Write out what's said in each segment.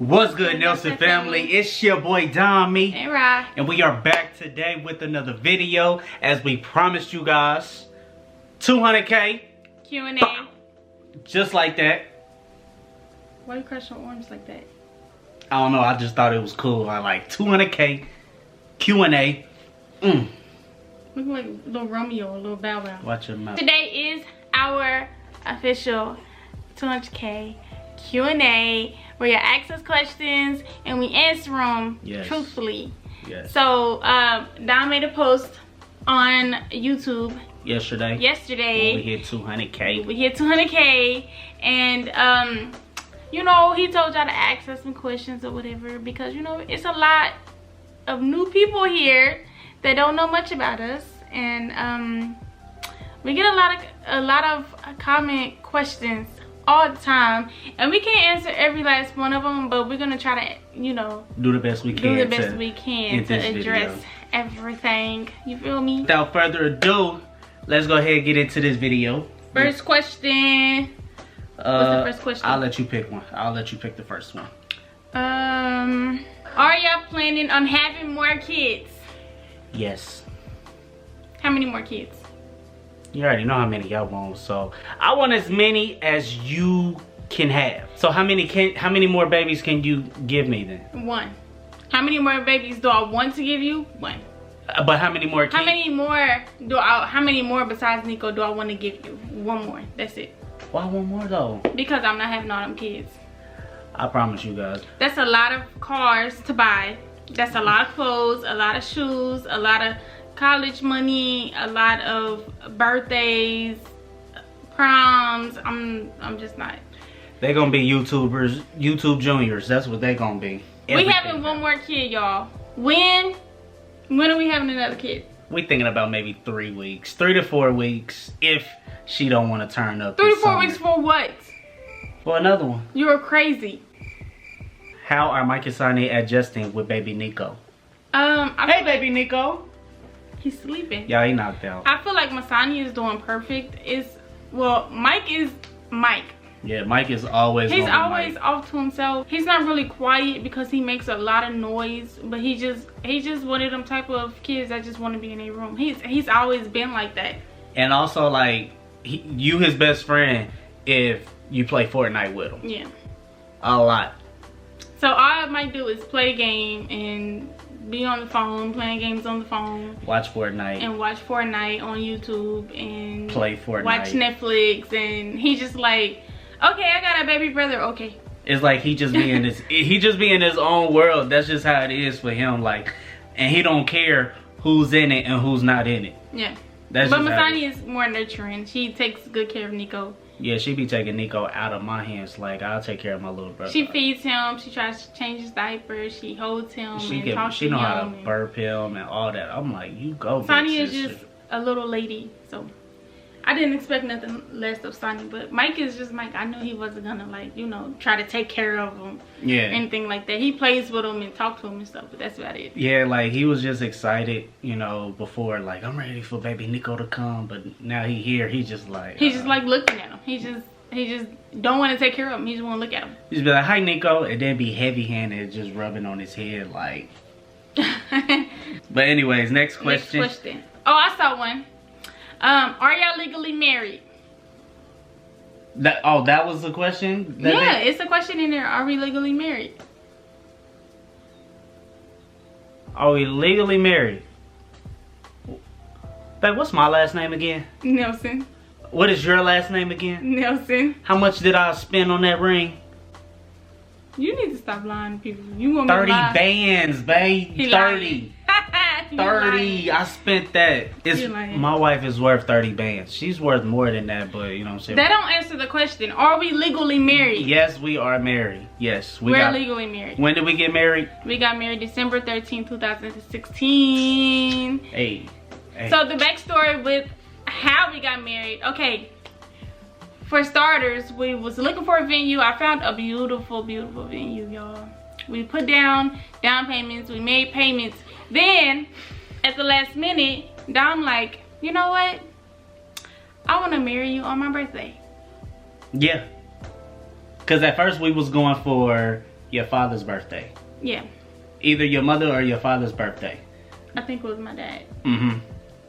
What's good, Nelson family? It's your boy Domi. Hey, Rye. And we are back today with another video. As we promised you guys, 200K. Q&A. Just like that. Why you crush your arms like that? I don't know, I just thought it was cool. I like 200K, Q&A. Look like little Romeo, a little Bow Wow. Watch your mouth. Today is our official 200K Q&A, where you ask us questions and we answer them truthfully. Yes. So, Don made a post on YouTube yesterday. When we hit 200K. We hit 200K, and you know, he told y'all to ask us some questions or whatever, because you know it's a lot of new people here that don't know much about us, and we get a lot of comment questions all the time, and we can't answer every last one of them, but we're gonna try to, you know, do the best we can to address everything. You feel me? Without further ado, let's go ahead and get into this video. First question. What's the first question? I'll let you pick one. I'll let you pick the first one. Are y'all planning on having more kids? Yes. How many more kids? You already know how many y'all want, so I want as many as you can have. So how many more babies can you give me then? One. How many more babies do I want to give you? One. But how many more kids? How many more besides Nico do I want to give you? One more. That's it. Why one more though? Because I'm not having all them kids. I promise you guys. That's a lot of cars to buy. That's a lot of clothes, a lot of shoes, a lot of college money, a lot of birthdays, proms. I'm just not. They're gonna be YouTubers, YouTube juniors. That's what they're gonna be. We having one more kid, y'all. When are we having another kid? We thinking about maybe 3 weeks, 3 to 4 weeks, if she don't want to turn up. 3 to 4 weeks for what? For another one. You're crazy. How are Mike and Sonny adjusting with baby Nico? Hey, baby Nico. He's sleeping. Yeah, he knocked out. I feel like Masani is doing perfect. Mike is Mike. Yeah, Mike is always. He's always off to himself. He's not really quiet because he makes a lot of noise, but he's just one of them type of kids that just want to be in a room. He's always been like that. And also, like, you his best friend if you play Fortnite with him. Yeah. A lot. So all I might do is play a game and be on the phone, playing games on the phone. Watch Fortnite. And watch Fortnite on YouTube and play Fortnite. Watch Netflix, and he just like, okay, I got a baby brother, okay. It's like he just be in his own world. That's just how it is for him. Like, and he don't care who's in it and who's not in it. Yeah. But Masani is more nurturing. She takes good care of Nico. Yeah, she be taking Nico out of my hands. Like, I'll take care of my little brother. She feeds him. She tries to change his diaper. She holds him and talks to him. She know how to burp him and all that. I'm like, you go, Sonny is just a little lady, so I didn't expect nothing less of Sonny. But Mike is just Mike. I knew he wasn't gonna, like, you know, try to take care of him. Yeah. Anything like that. He plays with him and talks to him and stuff, but that's about it. Yeah, like, he was just excited, you know, before, like, I'm ready for baby Nico to come, but now he here. He's just like. He's just like looking at him. He just don't want to take care of him. He just want to look at him. He just be like, hi Nico, and then be heavy-handed, just rubbing on his head, like. But anyways, next question. Next question. Oh, I saw one. Are y'all legally married? That was the question? Yeah, it's a question in there. Are we legally married? Are we legally married? Babe, what's my last name again? Nelson. What is your last name again? Nelson. How much did I spend on that ring? You need to stop lying to people. You want 30 bands, babe. 30. 30. I spent that. My wife is worth 30 bands. She's worth more than that, but you know what I'm saying? That don't answer the question. Are we legally married? Yes, we are married. Yes, we're legally married. When did we get married? We got married December 13, 2016. Hey. So the backstory with how we got married. Okay. For starters, we was looking for a venue. I found a beautiful, beautiful venue, y'all. We put down payments. We made payments. Then, at the last minute, Dom like, you know what? I want to marry you on my birthday. Yeah. Because at first we was going for your father's birthday? Yeah. Either your mother or your father's birthday? I think it was my dad. Mm-hmm.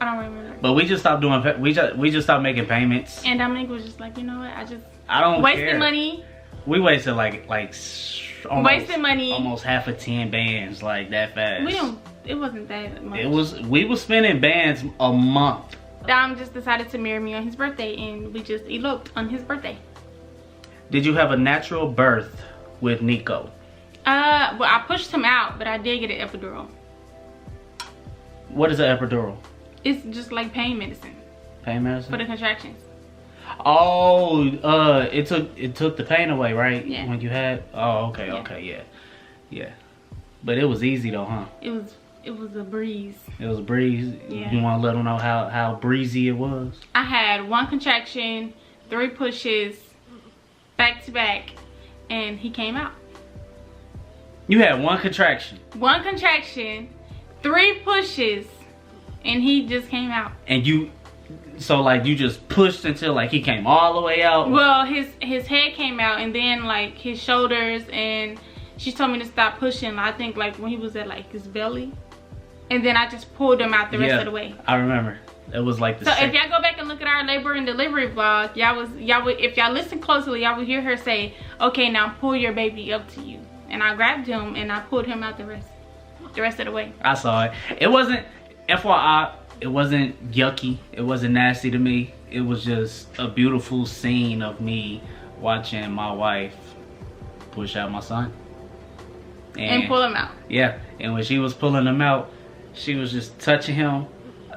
I don't remember. But we just stopped doing, we just stopped making payments. And Dominic was just like, you know what? I don't wasted care. Money. We wasted like almost, wasted money. Almost half of 10 bands like that fast. It wasn't that much. We were spending bands a month. Dom just decided to marry me on his birthday, and we just eloped on his birthday. Did you have a natural birth with Nico? Well, I pushed him out, but I did get an epidural. What is an epidural? It's just like pain medicine. Pain medicine? For the contractions. Oh, it took the pain away, right? Yeah. When you had, oh, okay, yeah. Okay, yeah. But it was easy though, huh? It was a breeze. It was a breeze. Yeah. You want to let them know how breezy it was? I had 1 contraction, 3 pushes, back to back, and he came out. You had 1 contraction. 1 contraction, 3 pushes, and he just came out. And you just pushed until like he came all the way out? Well, his head came out, and then like his shoulders, and she told me to stop pushing. I think like when he was at like his belly, and then I just pulled him out the rest of the way. I remember. It was like the if y'all go back and look at our labor and delivery vlog, if y'all listen closely, y'all would hear her say, "Okay, now pull your baby up to you." And I grabbed him and I pulled him out the rest of the way. I saw it. It wasn't, FYI, it wasn't yucky. It wasn't nasty to me. It was just a beautiful scene of me watching my wife push out my son. And pull him out. Yeah. And when she was pulling him out, she was just touching him.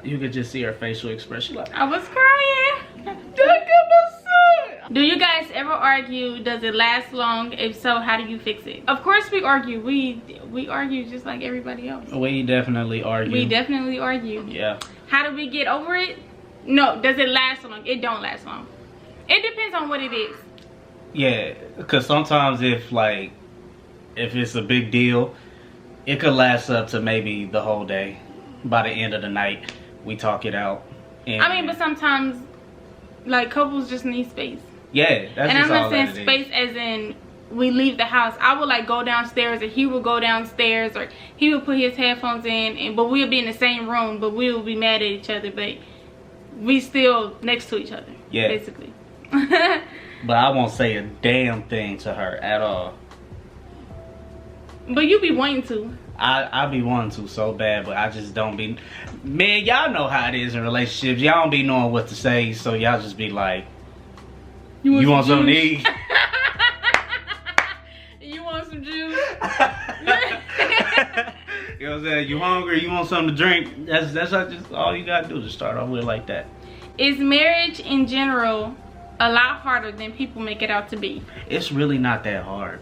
You could just see her facial expression. Like, I was crying. Do you guys ever argue? Does it last long? If so, how do you fix it? Of course we argue. We argue just like everybody else. We definitely argue. We definitely argue. Yeah. How do we get over it? No. Does it last long? It don't last long. It depends on what it is. Yeah, because sometimes if it's a big deal, it could last up to maybe the whole day. By the end of the night, we talk it out. And I mean, but sometimes like couples just need space. Yeah, that's and just I'm all not saying that space as in we leave the house. I would like go downstairs, or he would go downstairs, or he would put his headphones in, but we'll be in the same room, but we will be mad at each other, but we still next to each other. Yeah, basically. But I won't say a damn thing to her at all. But you be wanting to. I be wanting to so bad, but I just don't be. Man, y'all know how it is in relationships. Y'all don't be knowing what to say, so y'all just be like, you want some juice? You want some juice? You know what I'm saying? You hungry? You want something to drink? That's just all you gotta do to start off with like that. Is marriage in general a lot harder than people make it out to be? It's really not that hard.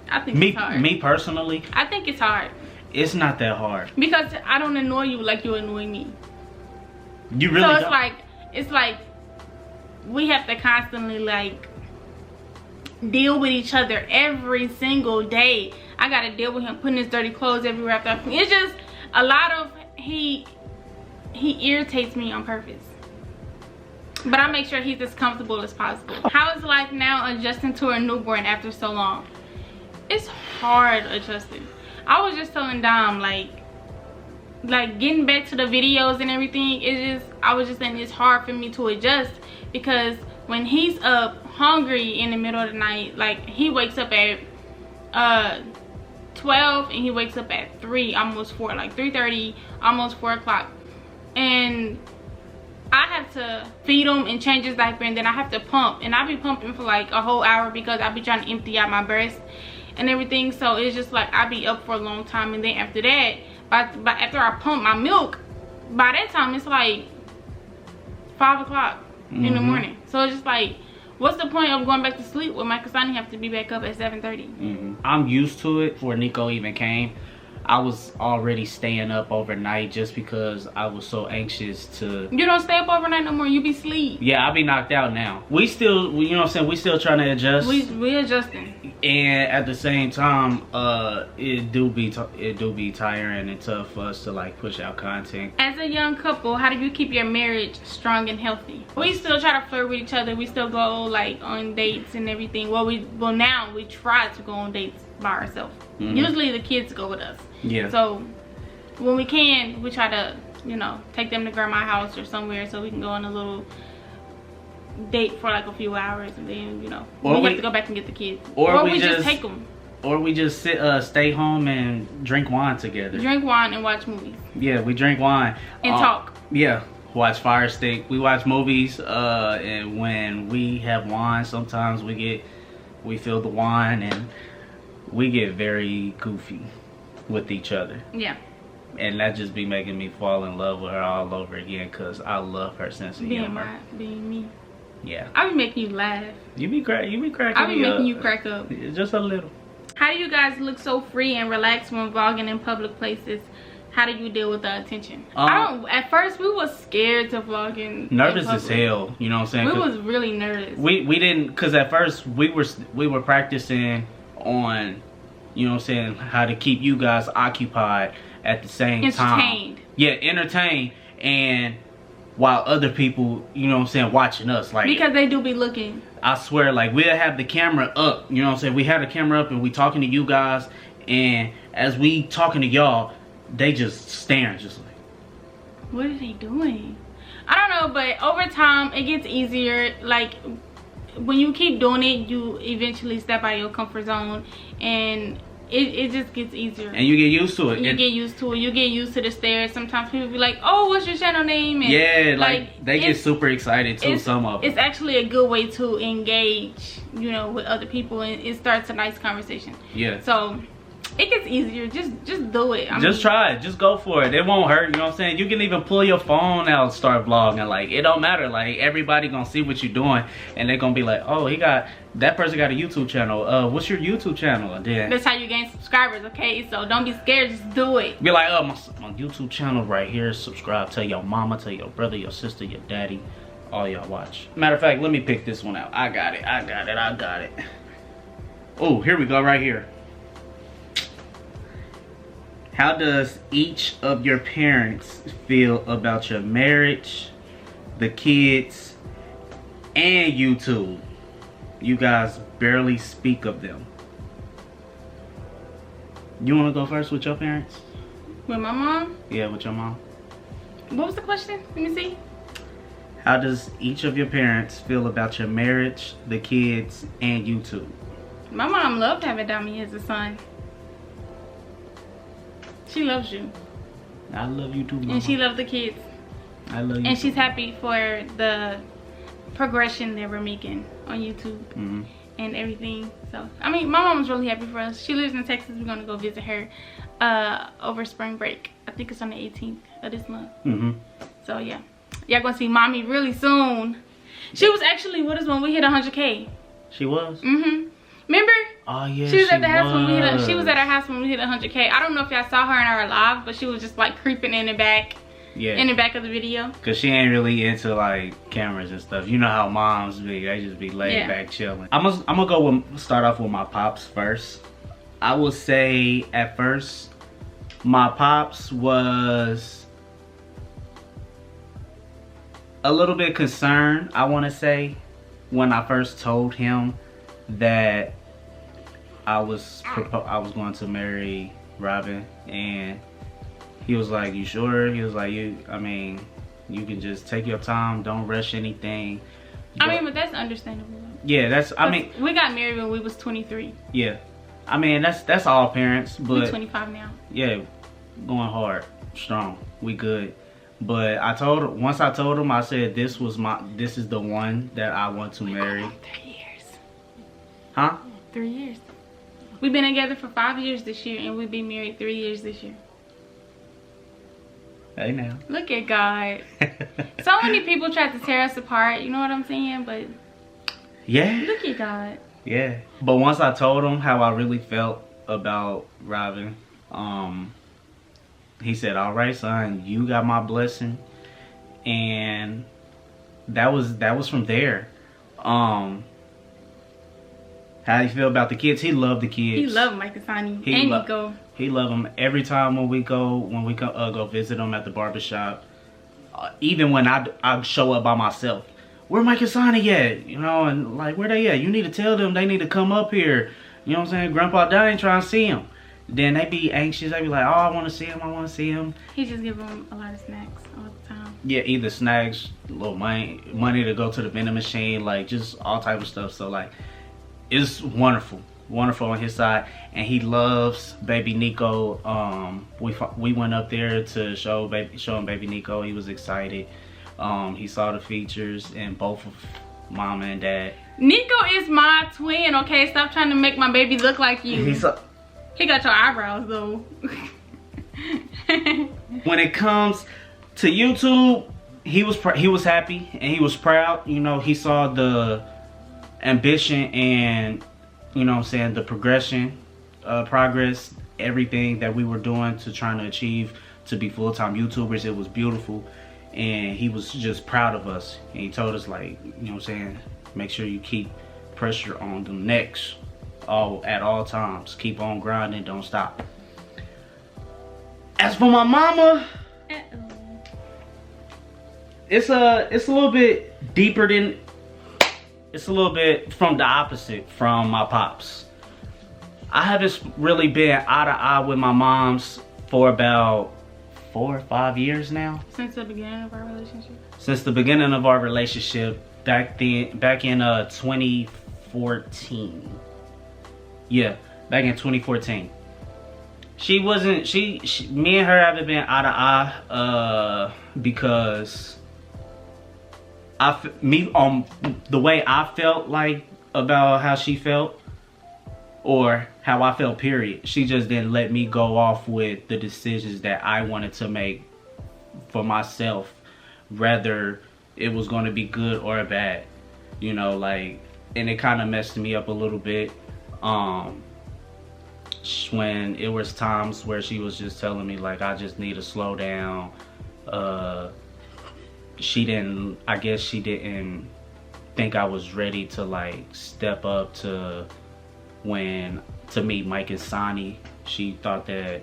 I think it's hard. Me personally, I think it's hard. It's not that hard. Because I don't annoy you like you annoy me. You really so don't. it's like we have to constantly like deal with each other every single day. I gotta deal with him putting his dirty clothes everywhere after it's just a lot of he irritates me on purpose. But I make sure he's as comfortable as possible. How is life now adjusting to a newborn after so long? It's hard adjusting. I was just telling Dom like getting back to the videos and everything, I was just saying it's hard for me to adjust because when he's up hungry in the middle of the night, like he wakes up at 12 and he wakes up at 3, almost 4, like 3:30, almost 4 o'clock, and I have to feed him and change his diaper, and then I have to pump, and I be pumping for like a whole hour because I be trying to empty out my breast and everything. So it's just like I be up for a long time, and then after that, after I pump my milk, by that time it's like 5 o'clock in the morning. So it's just like, what's the point of going back to sleep when my Kasani have to be back up at 7:30? I'm used to it. Before Nico even came, I was already staying up overnight just because I was so anxious to. You don't stay up overnight no more. You be sleep. Yeah, I be knocked out now. We still, you know what I'm saying, we still trying to adjust. We adjusting. And at the same time, it do be tiring and tough for us to like push out content. As a young couple, how do you keep your marriage strong and healthy? We still try to flirt with each other. We still go like on dates and everything. Well now we try to go on dates by ourselves. Usually the kids go with us. Yeah. So when we can, we try to, you know, take them to grandma's house or somewhere so we can go on a little date for like a few hours, and then, you know, we have to go back and get the kids, or we just take them, or we just stay home and drink wine together. Drink wine and watch movies. Yeah, we drink wine and talk. Yeah, watch Fire Stick. We watch movies, and when we have wine, sometimes we fill the wine and we get very goofy with each other. Yeah. And that just be making me fall in love with her all over again, because I love her sense of humor. Being me. Yeah. I be making you laugh. You be cracking me up. I be making you crack up. Just a little. How do you guys look so free and relaxed when vlogging in public places? How do you deal with the attention? At first we was scared to vlog in nervous in as hell, you know what I'm saying? We was really nervous. We didn't, because at first we were practicing on, you know what I'm saying, how to keep you guys occupied at the same time. Entertained. Yeah, entertained, and while other people, you know what I'm saying, watching us. Like, because they do be looking. I swear, like, we'll have the camera up, you know what I'm saying? We have the camera up and we talking to you guys, and as we talking to y'all, they just staring, just like, what are they doing? I don't know, but over time it gets easier. Like, when you keep doing it, you eventually step out of your comfort zone, and it just gets easier. And you get used to it. You get used to it. You get used to the stares. Sometimes people be like, oh, what's your channel name? And yeah, like they get super excited too, some of them. It's actually a good way to engage, you know, with other people, and it starts a nice conversation. Yeah. So it gets easier. Just do it. Just try it. Just go for it. It won't hurt, you know what I'm saying? You can even pull your phone out and start vlogging. Like, it don't matter. Like, everybody gonna see what you're doing, and they're gonna be like, oh, that person got a YouTube channel. What's your YouTube channel? And then that's how you gain subscribers, okay? So don't be scared, just do it. Be like, oh, my YouTube channel right here. Subscribe. Tell your mama, tell your brother, your sister, your daddy. All y'all watch. Matter of fact, let me pick this one out. I got it. Oh, here we go, right here. How does each of your parents feel about your marriage, the kids, and YouTube? You guys barely speak of them. You want to go first with your parents? With my mom? Yeah, with your mom. What was the question? Let me see. How does each of your parents feel about your marriage, the kids, and YouTube? My mom loved having Domi as a son. She loves you. I love you too, Mama. And she loves the kids. I love you and too. She's happy for the progression that we're making on YouTube and everything. So, I mean, my mom's really happy for us. She lives in Texas. We're going to go visit her over spring break. I think it's on the 18th of this month. So, yeah. Y'all going to see Mommy really soon. She was actually with us when we hit 100K. She was? Remember? Oh yeah, she was at the house when we hit. She was at our house when we hit 100K. I don't know if y'all saw her in our live, but she was just like creeping in the back. Yeah. In the back of the video. Cause she ain't really into like cameras and stuff. You know how moms be. They just be laid back chilling. I'm gonna go start off with my pops first. I will say at first, my pops was a little bit concerned. I want to say when I first told him that I was going to marry Robin, and he was like, you sure? He was like, I mean, you can just take your time, don't rush anything. But that's understandable. Yeah, we got married when we was 23. Yeah. I mean, that's all parents, but we're 25 now. Yeah, going hard, strong. We good. But once I told him, I said this is the one that I want to marry. 3 years. Huh? 3 years. We've been together for 5 years this year, and we've been married 3 years this year. Hey now. Look at God. So many people tried to tear us apart, you know what I'm saying? But yeah. Look at God. Yeah. But once I told him how I really felt about Robin, he said, all right, son, you got my blessing. And that was from there. How you feel about the kids? He loved the kids. He loved Mike and Sonny and Nico. He loved them every time when we go visit them at the barbershop. Even when I show up by myself, where Mike and Sonny at? You know, and like, where they at? You need to tell them they need to come up here. You know what I'm saying? Grandpa Donnie trying to see him. Then they be anxious. They be like, oh, I want to see him. I want to see him. He just give them a lot of snacks all the time. Yeah, either snacks, a little money to go to the vending machine, like just all type of stuff. So like, it's wonderful on his side, and he loves baby Nico. We went up there to show him baby Nico. He was excited. He saw the features and both of mama and dad. Nico is my twin, okay? Stop trying to make my baby look like you. He got your eyebrows though. When it comes to YouTube, he was happy and he was proud. You know, he saw the ambition and, you know what I'm saying, the progress, everything that we were doing to trying to achieve to be full-time YouTubers. It was beautiful, and he was just proud of us. And he told us, like, you know what I'm saying, make sure you keep pressure on them necks at all times. Keep on grinding, don't stop. As for my mama, it's a little bit deeper than, it's a little bit from the opposite from my pops. I haven't really been eye to eye with my moms for about 4 or 5 years now. Since the beginning of our relationship? Since the beginning of our relationship, back in 2014. Yeah, back in 2014. Me and her haven't been eye to eye because the way I felt like about how she felt, or how I felt, period. She just didn't let me go off with the decisions that I wanted to make for myself, whether it was going to be good or bad. You know, like, and it kind of messed me up a little bit. When it was times where she was just telling me, like, I just need to slow down. I guess she didn't think I was ready to, like, step up to meet Mike and Sonny. She thought that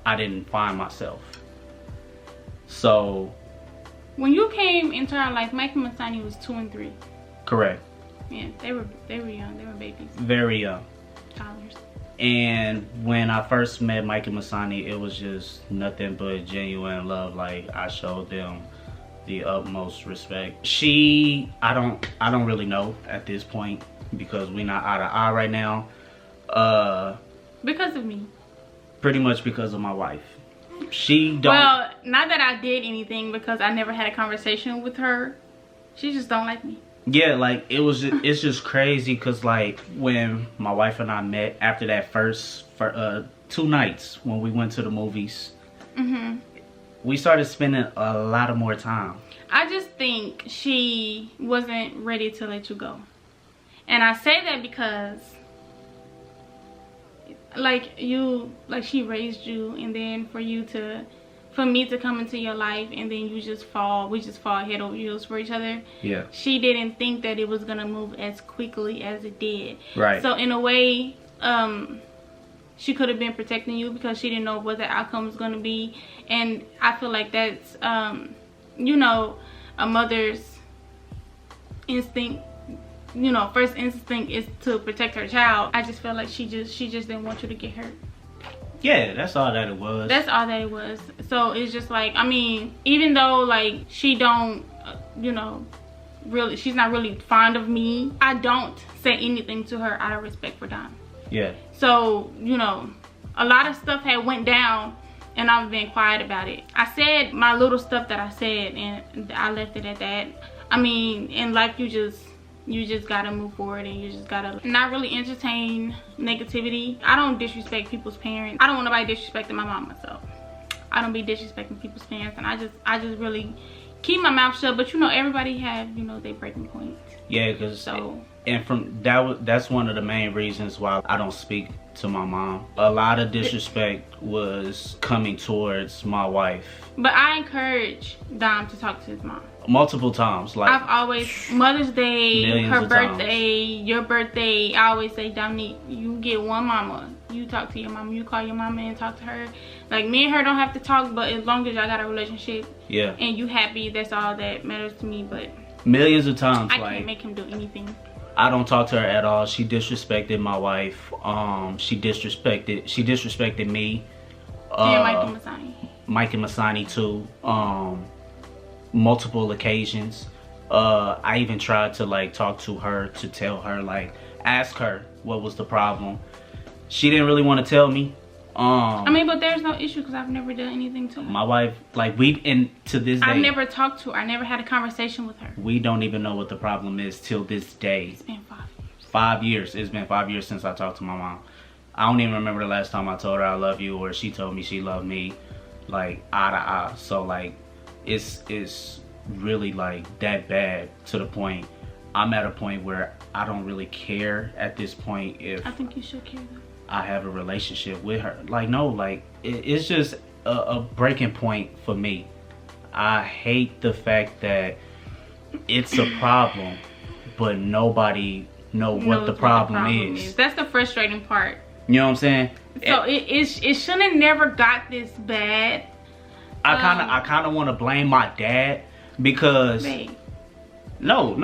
I didn't find myself. So when you came into our life, Mike and Sonny was 2 and 3. Correct. Yeah, they were young. They were babies. Very young. Toddlers. And when I first met Mike and Masani, it was just nothing but genuine love. Like, I showed them the utmost respect. I don't really know at this point, because we're not eye to eye right now. Because of me. Pretty much because of my wife. She don't. Well, not that I did anything, because I never had a conversation with her. She just don't like me. Yeah, like, it's just crazy, because like when my wife and I met after that first 2 nights when we went to the movies, we started spending a lot of more time. I just think she wasn't ready to let you go. And I say that because, like, she raised you, and then for me to come into your life, and then we just fall head over heels for each other. Yeah. She didn't think that it was gonna move as quickly as it did. Right. So in a way, she could have been protecting you, because she didn't know what the outcome was gonna be. And I feel like that's, you know, a mother's instinct. You know, first instinct is to protect her child. I just felt like she just didn't want you to get hurt. Yeah, that's all that it was. That's all that it was. So it's just like, I mean, even though like she don't, you know, really, she's not really fond of me, I don't say anything to her out of respect for Dom. Yeah. So, you know, a lot of stuff had went down, and I've been quiet about it. I said my little stuff that I said, and I left it at that. I mean, in life, you just gotta move forward, and you just gotta not really entertain negativity. I don't disrespect people's parents. I don't want nobody disrespecting my mama, so I don't be disrespecting people's parents, and I just really keep my mouth shut. But you know, everybody have, you know, their breaking points. Yeah, because that's one of the main reasons why I don't speak to my mom. A lot of disrespect was coming towards my wife. But I encourage Dom to talk to his mom. multiple times. Like I've always, Mother's Day, millions her of birthday, your birthday, I always say, Dominique, you get one mama. You talk to your mama, you call your mama and talk to her. Like, me and her don't have to talk, but as long as y'all got a relationship, yeah, and you happy, that's all that matters to me. But millions of times, I like, can't make him do anything. I don't talk to her at all. She disrespected my wife. She disrespected me. And Mike and Masani too. Multiple occasions. I even tried to like talk to her to tell her, like, ask her what was the problem. She didn't really want to tell me. I mean, but there's no issue because I've never done anything to her. My wife, like, to this day, I've never talked to her. I never had a conversation with her. We don't even know what the problem is till this day. It's been 5 years. 5 years. It's been 5 years since I talked to my mom. I don't even remember the last time I told her I love you or she told me she loved me, like, eye to eye. So, like, it's really, like, that bad to the point. I'm at a point where I don't really care at this point if I think you should care though. I have a relationship with her. Like, no, like, it's just a breaking point for me. I hate the fact that it's a problem, but nobody knows what the problem is. That's the frustrating part. You know what I'm saying? So it shouldn't have never got this bad. I kind of want to blame my dad because Babe. No.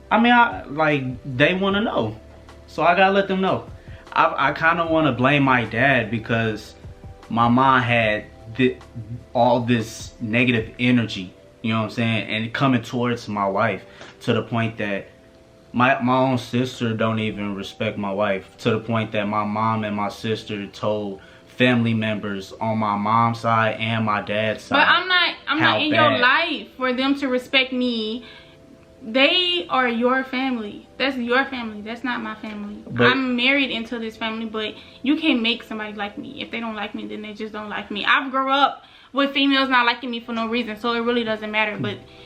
I mean, they want to know, so I gotta let them know. I kind of want to blame my dad because my mom had all this negative energy, you know what I'm saying, and coming towards my wife to the point that my own sister don't even respect my wife, to the point that my mom and my sister told family members on my mom's side and my dad's side. But I'm not in your life for them to respect me. They are your family. That's your family. That's not my family. But I'm married into this family, but you can't make somebody like me. If they don't like me, then they just don't like me. I've grown up with females not liking me for no reason, so it really doesn't matter.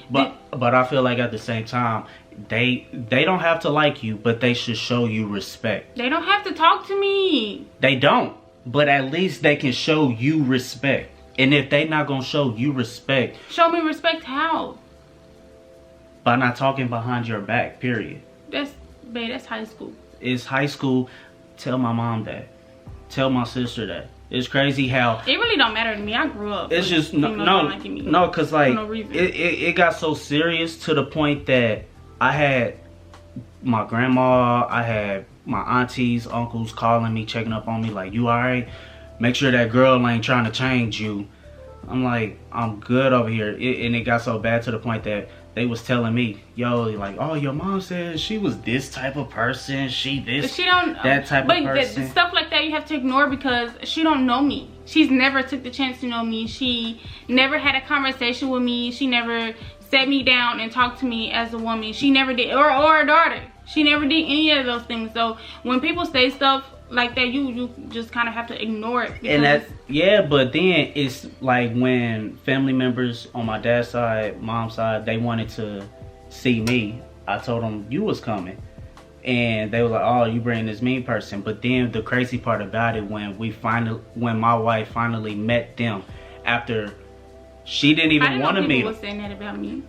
But I feel like at the same time, they don't have to like you, but they should show you respect. They don't have to talk to me. They don't, but at least they can show you respect. And if they not gonna show you respect, show me respect how? By not talking behind your back, period. That's high school. It's high school. Tell my mom that. Tell my sister that. It's crazy how it really don't matter to me. I grew up. It's just no, cause like no it got so serious to the point that I had my grandma, I had my aunties, uncles calling me, checking up on me, like, you alright? Make sure that girl ain't trying to change you. I'm like, I'm good over here. And it got so bad to the point that they was telling me, yo, like, oh, your mom said she was this type of person, that type of person. But stuff like that you have to ignore because she don't know me. She's never took the chance to know me. She never had a conversation with me. She never sat me down and talked to me as a woman. She never did, or a daughter. She never did any of those things. So when people say stuff like that, you just kind of have to ignore it. And that's, yeah, but then it's like when family members on my dad's side, mom's side, they wanted to see me, I told them you was coming, and they were like, oh, you bring this mean person. But then the crazy part about it, when my wife finally met them, after she didn't even want to meet them. People were saying that about me.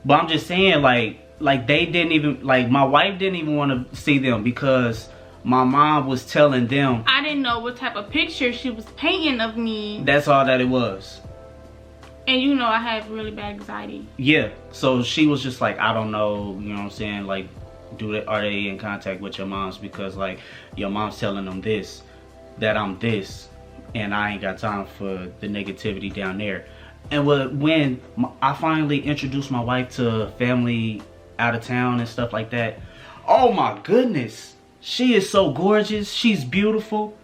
But I'm just saying, like they didn't even, like, my wife didn't even want to see them because my mom was telling them. I didn't know what type of picture she was painting of me. That's all that it was. And you know I have really bad anxiety. Yeah. So she was just like, I don't know, you know what I'm saying? Like, are they in contact with your moms? Because, like, your mom's telling them this, that I'm this, and I ain't got time for the negativity down there. And when I finally introduced my wife to family out of town and stuff like that, oh my goodness. She is so gorgeous. She's beautiful.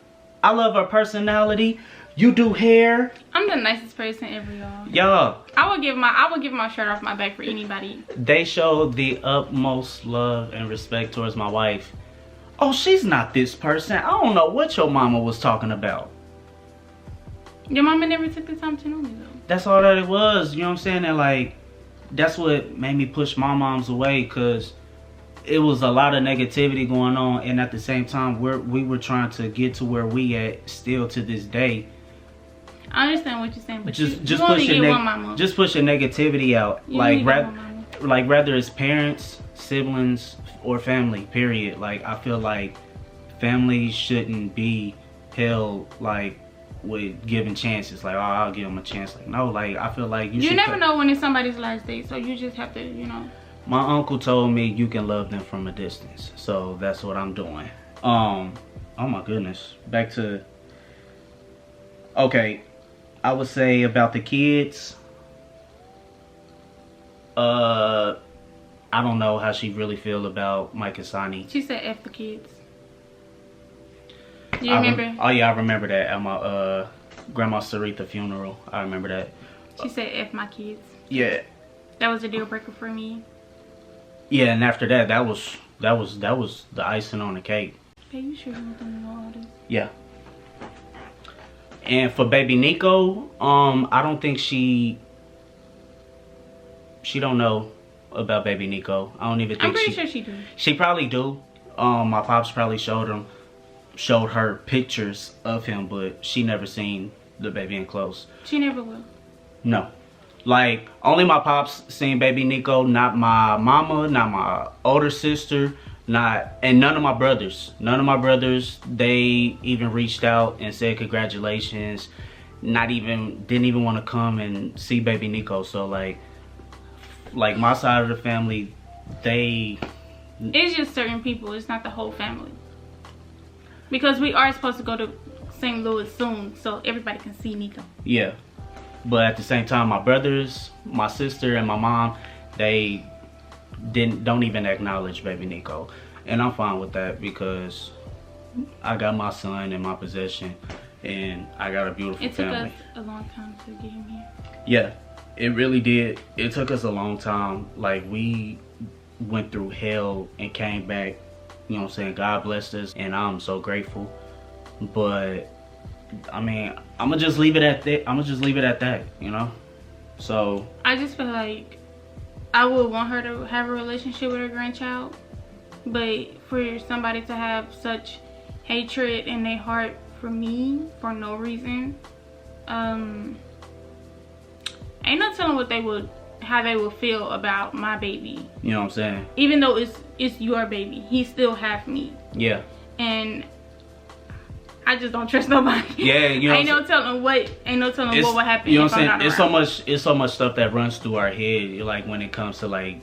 I love her personality. You do hair. I'm the nicest person ever, y'all. Y'all. I would give my shirt off my back for anybody. They showed the utmost love and respect towards my wife. Oh, she's not this person. I don't know what your mama was talking about. Your mama never took the time to know me though. That's all that it was. You know what I'm saying? And like, that's what made me push my moms away, because it was a lot of negativity going on, and at the same time we were trying to get to where we at still to this day. I understand what you're saying, but just you only push get one mama. just push your negativity out. You Like only get one mama. like whether it's parents, siblings, or family. Period. Like I feel like family shouldn't be held like with giving chances. Like, oh, I'll give them a chance. Like, no. Like I feel like you never know when it's somebody's last day, so you just have to, you know. My uncle told me you can love them from a distance, so that's what I'm doing. Oh my goodness. Back to, okay, I would say about the kids, I don't know how she really feel about Mike and Sonny. She said F the kids. You remember? Oh yeah, I remember that at my grandma Sarita funeral. I remember that. She said F my kids. Yeah. That was a deal breaker for me. Yeah, and after that, that was the icing on the cake. Hey, you sure you want them to know all this? Yeah. And for baby Nico, I don't think she don't know about baby Nico. I don't even think I'm pretty sure she do. She probably do. My pops probably showed her pictures of him, but she never seen the baby in close. She never will. No. Like, only my pops seen baby Nico, not my mama, not my older sister, and none of my brothers. None of my brothers, they even reached out and said congratulations. Didn't even want to come and see baby Nico. So like my side of the family, it's just certain people, it's not the whole family. Because we are supposed to go to St. Louis soon, so everybody can see Nico. Yeah. But at the same time, my brothers, my sister, and my mom, they don't even acknowledge baby Nico. And I'm fine with that because I got my son in my possession and I got a beautiful family. It took us a long time to get him here. Yeah, it really did. It took us a long time. Like, we went through hell and came back. You know what I'm saying? God blessed us and I'm so grateful. But I mean, I'm gonna just leave it at that. You know. So I just feel like I would want her to have a relationship with her grandchild, but for somebody to have such hatred in their heart for me for no reason, ain't no telling how they would feel about my baby. You know what I'm saying? Even though it's your baby, he still have me. Yeah. And I just don't trust nobody. Yeah, you know. Ain't no telling what would happen. You know what I'm saying? It's so much stuff that runs through our head. Like when it comes to like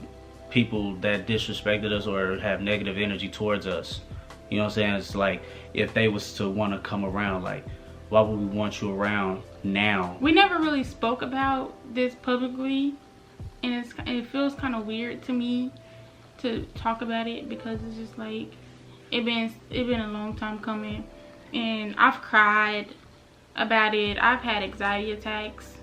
people that disrespected us or have negative energy towards us. You know what I'm saying? It's like if they was to want to come around, like why would we want you around now? We never really spoke about this publicly, and it feels kind of weird to me to talk about it because it's just like it been a long time coming. And I've cried about it. I've had anxiety attacks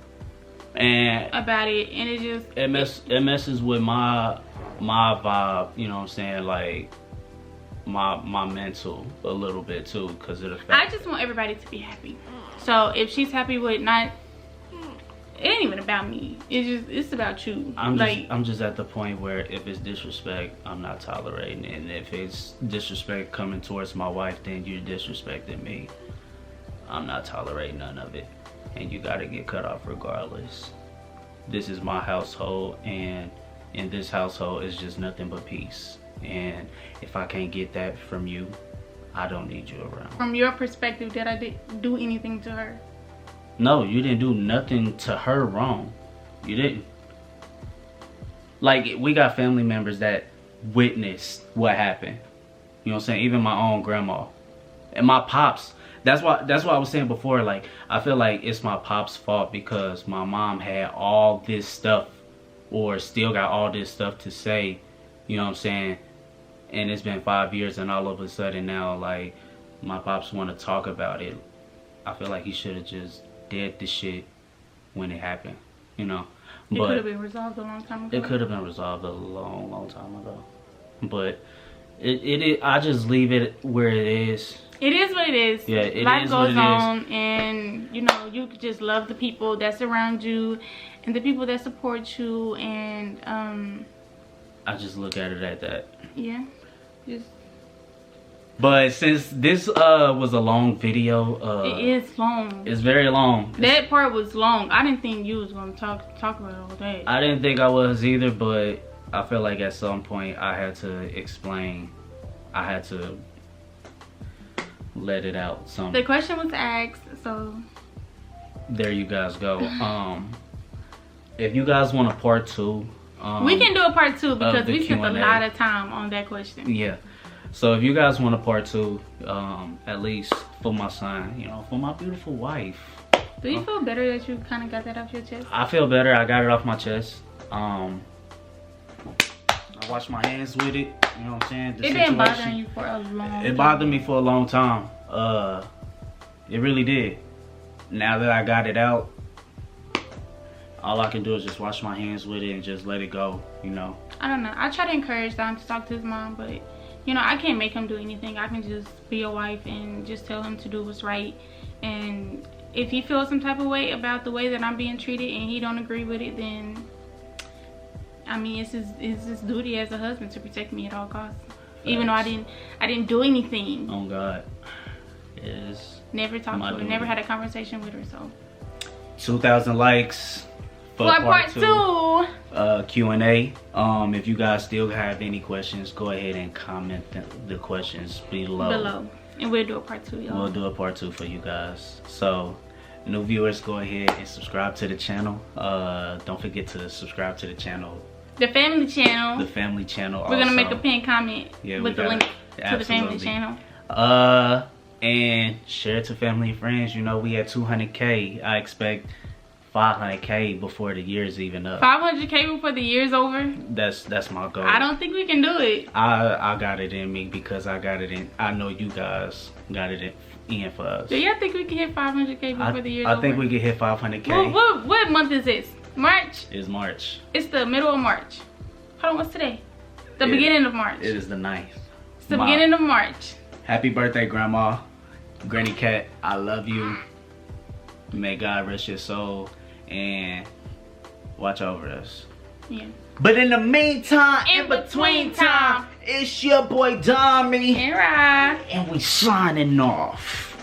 and about it, and it messes with my vibe. You know what I'm saying? Like my mental a little bit too, because of the fact I just want everybody to be happy. So if she's happy with not, it ain't even about me. It's about you. I'm just at the point where if it's disrespect, I'm not tolerating it. And if it's disrespect coming towards my wife, then you're disrespecting me. I'm not tolerating none of it. And you gotta get cut off regardless. This is my household, and in this household it's just nothing but peace. And if I can't get that from you, I don't need you around. From your perspective, did I do anything to her? No, you didn't do nothing to her wrong. You didn't. Like, we got family members that witnessed what happened. You know what I'm saying? Even my own grandma. And my pops. That's why I was saying before, like, I feel like it's my pop's fault because my mom had all this stuff or still got all this stuff to say. You know what I'm saying? And it's been 5 years and all of a sudden now, like, my pops want to talk about it. I feel like he should have just did the shit when it happened, you know. It could have been resolved a long time ago. It could have been resolved a long time ago. But I just leave it where it is. It is what it is. Yeah, it Life is what it goes on, and you know, you just love the people that surround you and the people that support you, and I just look at it at that. Yeah. Just But since this was a long video, it is long. It's very long. That part was long. I didn't think you was gonna talk about all that. I didn't think I was either, but I feel like at some point I had to explain. I had to let it out. The question was asked, so there you guys go. If you guys want a part 2, we can do a part 2 because we spent a lot of time on that question. Yeah. So if you guys want a part 2, at least for my son, you know, for my beautiful wife. Do you feel better that you kind of got that off your chest? I feel better. I got it off my chest. I washed my hands with it. You know what I'm saying? It been bothering you for a long time. It bothered me for a long time. It really did. Now that I got it out, all I can do is just wash my hands with it and just let it go, you know. I don't know. I try to encourage Dom to talk to his mom, but you know, I can't make him do anything. I can just be a wife and just tell him to do what's right. And if he feels some type of way about the way that I'm being treated and he don't agree with it, then I mean, it's his duty as a husband to protect me at all costs. Thanks. Even though I didn't do anything. Oh God. Yes. Never talked to her, never had a conversation with her, so 2,000 likes for part 2 Q&A. If you guys still have any questions, go ahead and comment the questions below, and we'll do a part 2, y'all. We'll do a part 2 for you guys. So new viewers, go ahead and subscribe to the channel. Don't forget to subscribe to the channel, the family channel. We're gonna make a pinned comment with the link to the family channel. And share it to family and friends. You know, we at 200K. I expect 500K before the year's even up. 500K before the year's over? That's my goal. I don't think we can do it. I got it in me because I got it in. I know you guys got it in for us. Do y'all think we can hit 500K before the year's over? I think we can hit 500K. What month is this? March? It's March. It's the middle of March. Hold on, what's today? The beginning of March. It is the 9th. It's the beginning of March. Happy birthday, Grandma. Granny Cat, I love you. May God rest your soul and watch over us. Yeah. But in the meantime, in between time, it's your boy Domi. And Rye. And we signing off.